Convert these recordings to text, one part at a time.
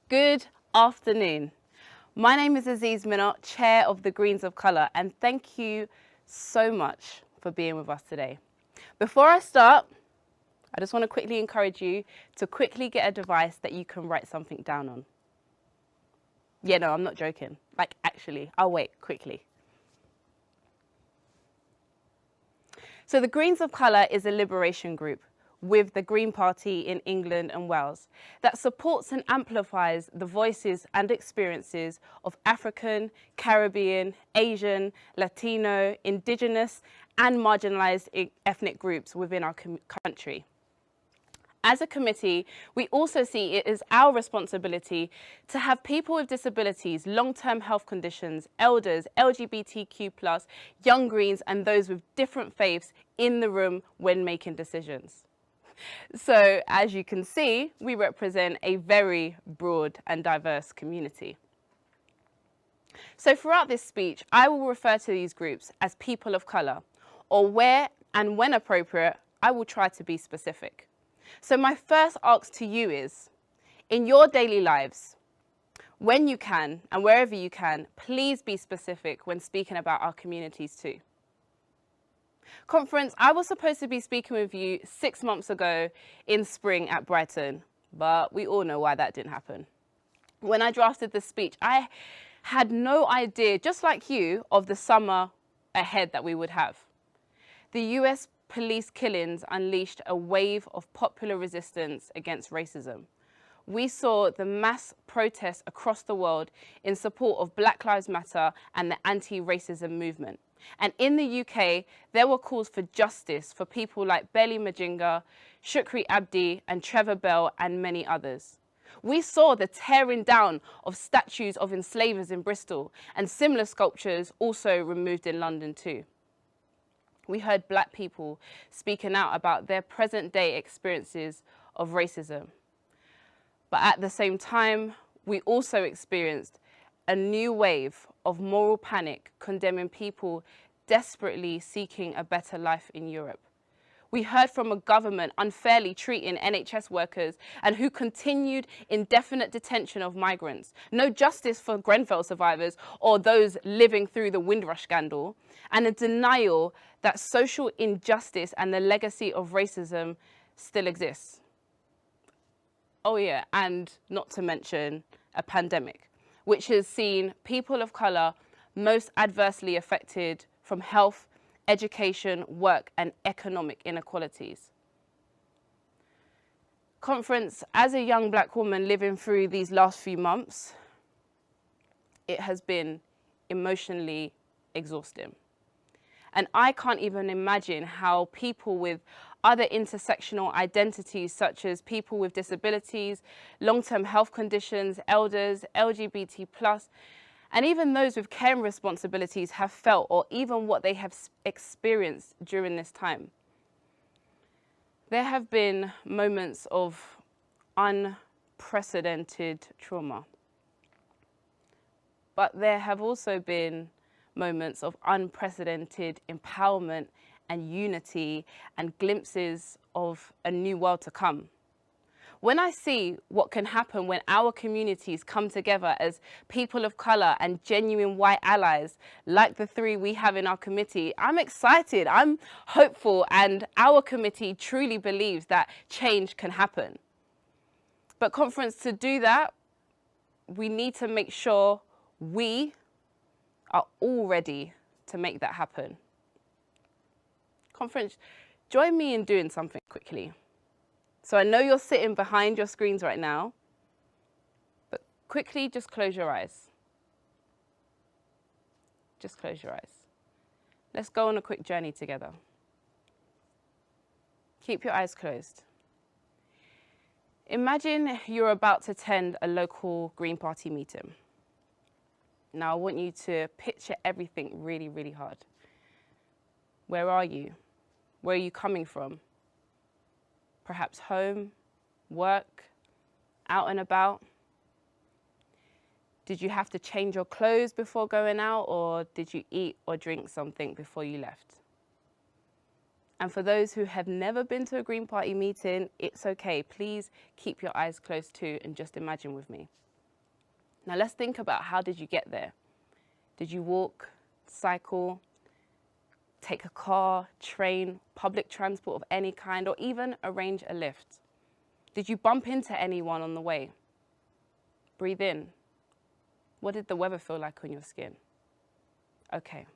Good afternoon. My name is Azzees Minott, Chair of the Greens of Colour, and thank you so much for being with us today. Before I start, I just want to quickly encourage you to quickly get a device that you can write something down on. Yeah, no, I'm not joking. Like, actually, I'll wait quickly. So the Greens of Colour is a liberation group with the Green Party in England and Wales that supports and amplifies the voices and experiences of African, Caribbean, Asian, Latino, Indigenous and marginalised ethnic groups within our country. As a committee, we also see it as our responsibility to have people with disabilities, long-term health conditions, elders, LGBTQ+, young Greens and those with different faiths in the room when making decisions. So, as you can see, we represent a very broad and diverse community. So throughout this speech, I will refer to these groups as people of colour, or where and when appropriate, I will try to be specific. So my first ask to you is, in your daily lives, when you can and wherever you can, please be specific when speaking about our communities too. Conference, I was supposed to be speaking with you 6 months ago in spring at Brighton, but we all know why that didn't happen. When I drafted this speech, I had no idea, just like you, of the summer ahead that we would have. The US police killings unleashed a wave of popular resistance against racism. We saw the mass protests across the world in support of Black Lives Matter and the anti-racism movement. And in the UK, there were calls for justice for people like Belly Majinga, Shukri Abdi and Trevor Bell and many others. We saw the tearing down of statues of enslavers in Bristol and similar sculptures also removed in London too. We heard Black people speaking out about their present day experiences of racism. But at the same time, we also experienced a new wave of moral panic condemning people desperately seeking a better life in Europe. We heard from a government unfairly treating NHS workers and who continued indefinite detention of migrants. No justice for Grenfell survivors or those living through the Windrush scandal, and a denial that social injustice and the legacy of racism still exists. Oh yeah, and not to mention a pandemic, which has seen people of colour most adversely affected from health, education, work and economic inequalities. Conference, as a young Black woman living through these last few months, it has been emotionally exhausting. And I can't even imagine how people with other intersectional identities, such as people with disabilities, long-term health conditions, elders, LGBT+, and even those with caring responsibilities have felt, or even what they have experienced during this time. There have been moments of unprecedented trauma, but there have also been moments of unprecedented empowerment and unity and glimpses of a new world to come. When I see what can happen when our communities come together as people of colour and genuine white allies, like the 3 we have in our committee, I'm excited, I'm hopeful, and our committee truly believes that change can happen. But conference, to do that, we need to make sure we are all ready to make that happen. Conference, join me in doing something quickly. So I know you're sitting behind your screens right now, but quickly just close your eyes. Just close your eyes. Let's go on a quick journey together. Keep your eyes closed. Imagine you're about to attend a local Green Party meeting. Now I want you to picture everything really, really hard. Where are you? Where are you coming from? Perhaps home, work, out and about. Did you have to change your clothes before going out, or did you eat or drink something before you left? And for those who have never been to a Green Party meeting, it's okay. Please keep your eyes closed too and just imagine with me. Now let's think about, how did you get there? Did you walk, cycle, take a car, train, public transport of any kind, or even arrange a lift? Did you bump into anyone on the way? Breathe in. What did the weather feel like on your skin? Okay.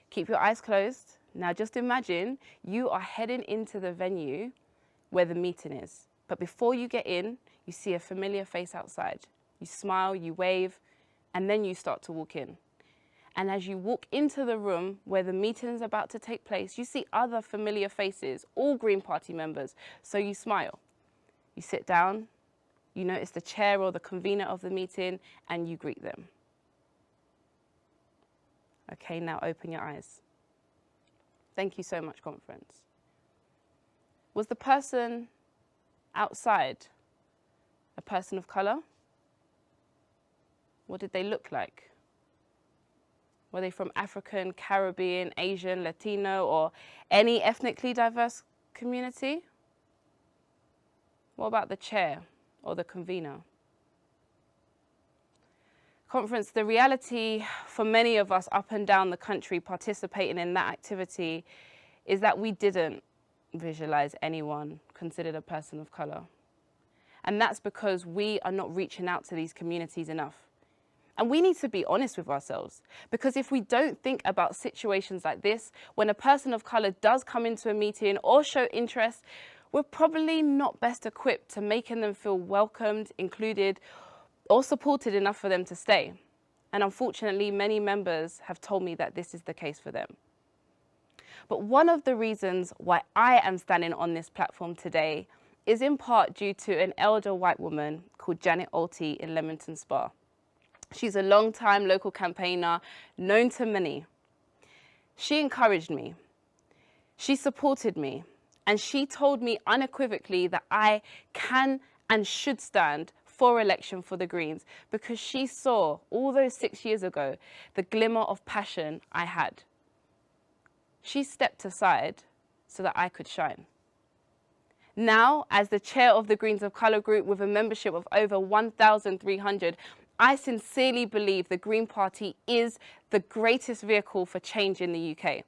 Keep your eyes closed. Now just imagine you are heading into the venue where the meeting is. But before you get in, you see a familiar face outside. You smile, you wave, and then you start to walk in. And as you walk into the room where the meeting is about to take place, you see other familiar faces, all Green Party members. So you smile. You sit down, you notice the chair or the convener of the meeting, and you greet them. Okay, now open your eyes. Thank you so much, conference. Was the person outside a person of color? What did they look like? Were they from African, Caribbean, Asian, Latino, or any ethnically diverse community? What about the chair or the convener? Conference, the reality for many of us up and down the country participating in that activity is that we didn't visualize anyone considered a person of color. And that's because we are not reaching out to these communities enough. And we need to be honest with ourselves, because if we don't think about situations like this, when a person of color does come into a meeting or show interest, we're probably not best equipped to making them feel welcomed, included, or supported enough for them to stay. And unfortunately, many members have told me that this is the case for them. But one of the reasons why I am standing on this platform today is in part due to an elder white woman called Janet Alty in Leamington Spa. She's a long-time local campaigner, known to many. She encouraged me. She supported me. And she told me unequivocally that I can and should stand for election for the Greens, because she saw all those 6 years ago the glimmer of passion I had. She stepped aside so that I could shine. Now, as the chair of the Greens of Colour group with a membership of over 1,300, I sincerely believe the Green Party is the greatest vehicle for change in the UK.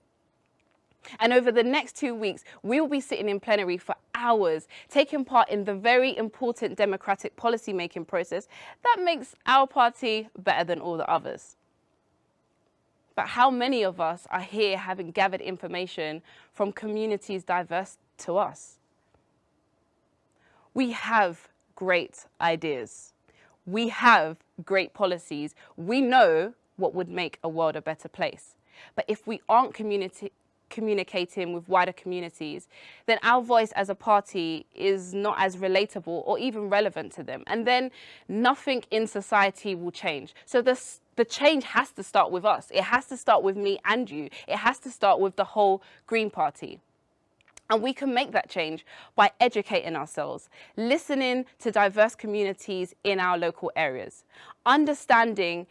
And over the next 2 weeks, we will be sitting in plenary for hours, taking part in the very important democratic policy-making process that makes our party better than all the others. But how many of us are here having gathered information from communities diverse to us? We have great ideas. We have great policies. We know what would make a world a better place. But if we aren't communicating with wider communities, then our voice as a party is not as relatable or even relevant to them. And then nothing in society will change. So the change has to start with us. It has to start with me and you. It has to start with the whole Green Party. And we can make that change by educating ourselves, listening to diverse communities in our local areas, understanding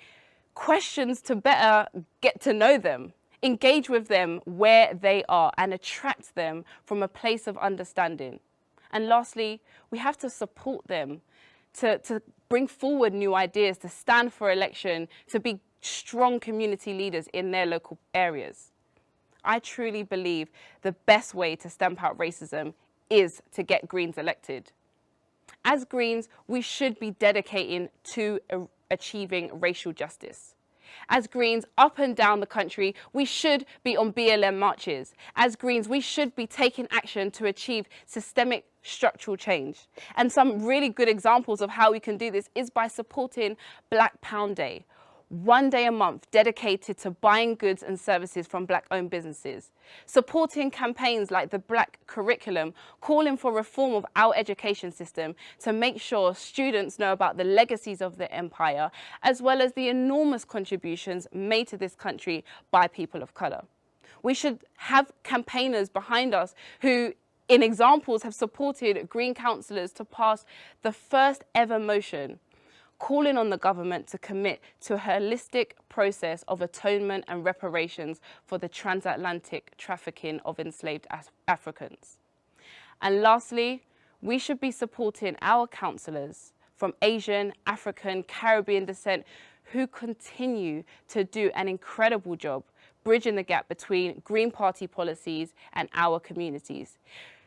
questions to better get to know them, engage with them where they are, and attract them from a place of understanding. And lastly, we have to support them to bring forward new ideas, to stand for election, to be strong community leaders in their local areas. I truly believe the best way to stamp out racism is to get Greens elected. As Greens, we should be dedicating to achieving racial justice. As Greens, up and down the country, we should be on BLM marches. As Greens, we should be taking action to achieve systemic structural change. And some really good examples of how we can do this is by supporting Black Pound Day, 1 day a month dedicated to buying goods and services from Black-owned businesses, supporting campaigns like the Black Curriculum, calling for reform of our education system to make sure students know about the legacies of the empire, as well as the enormous contributions made to this country by people of colour. We should have campaigners behind us who, in examples, have supported Green councillors to pass the first ever motion calling on the government to commit to a holistic process of atonement and reparations for the transatlantic trafficking of enslaved Africans. And lastly, we should be supporting our councillors from Asian, African, Caribbean descent who continue to do an incredible job bridging the gap between Green Party policies and our communities.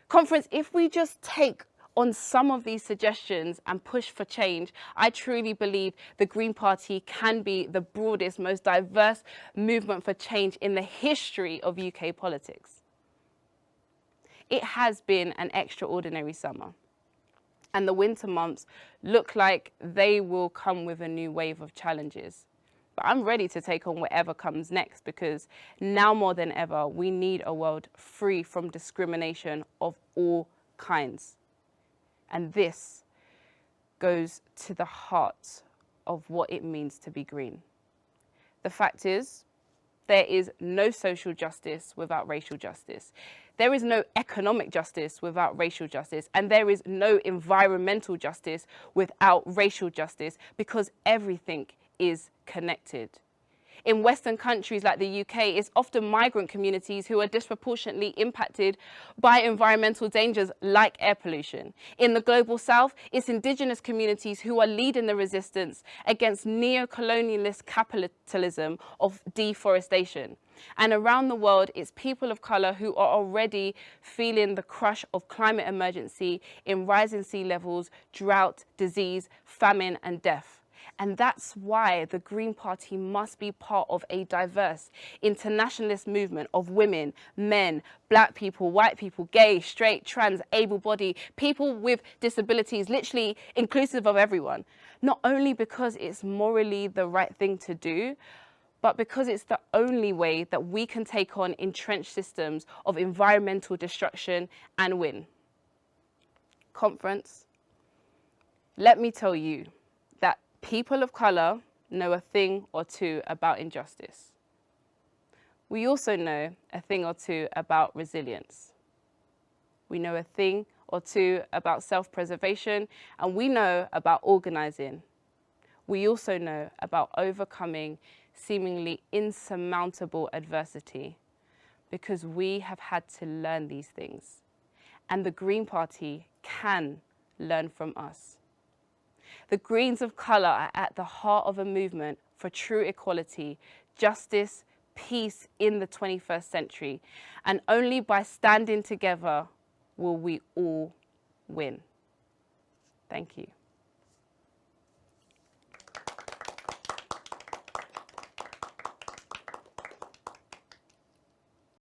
Conference, if we just take on some of these suggestions and push for change, I truly believe the Green Party can be the broadest, most diverse movement for change in the history of UK politics. It has been an extraordinary summer, and the winter months look like they will come with a new wave of challenges. But I'm ready to take on whatever comes next, because now more than ever, we need a world free from discrimination of all kinds. And this goes to the heart of what it means to be green. The fact is, there is no social justice without racial justice. There is no economic justice without racial justice. And there is no environmental justice without racial justice, because everything is connected. In Western countries like the UK, it's often migrant communities who are disproportionately impacted by environmental dangers like air pollution. In the Global South, it's indigenous communities who are leading the resistance against neo-colonialist capitalism of deforestation. And around the world, it's people of colour who are already feeling the crush of climate emergency in rising sea levels, drought, disease, famine and death. And that's why the Green Party must be part of a diverse internationalist movement of women, men, black people, white people, gay, straight, trans, able-bodied, people with disabilities, literally inclusive of everyone. Not only because it's morally the right thing to do, but because it's the only way that we can take on entrenched systems of environmental destruction and win. Conference, let me tell you that people of colour know a thing or two about injustice. We also know a thing or two about resilience. We know a thing or two about self-preservation, and we know about organising. We also know about overcoming seemingly insurmountable adversity, because we have had to learn these things. And the Green Party can learn from us. The Greens of colour are at the heart of a movement for true equality, justice, peace in the 21st century. And only by standing together will we all win. Thank you.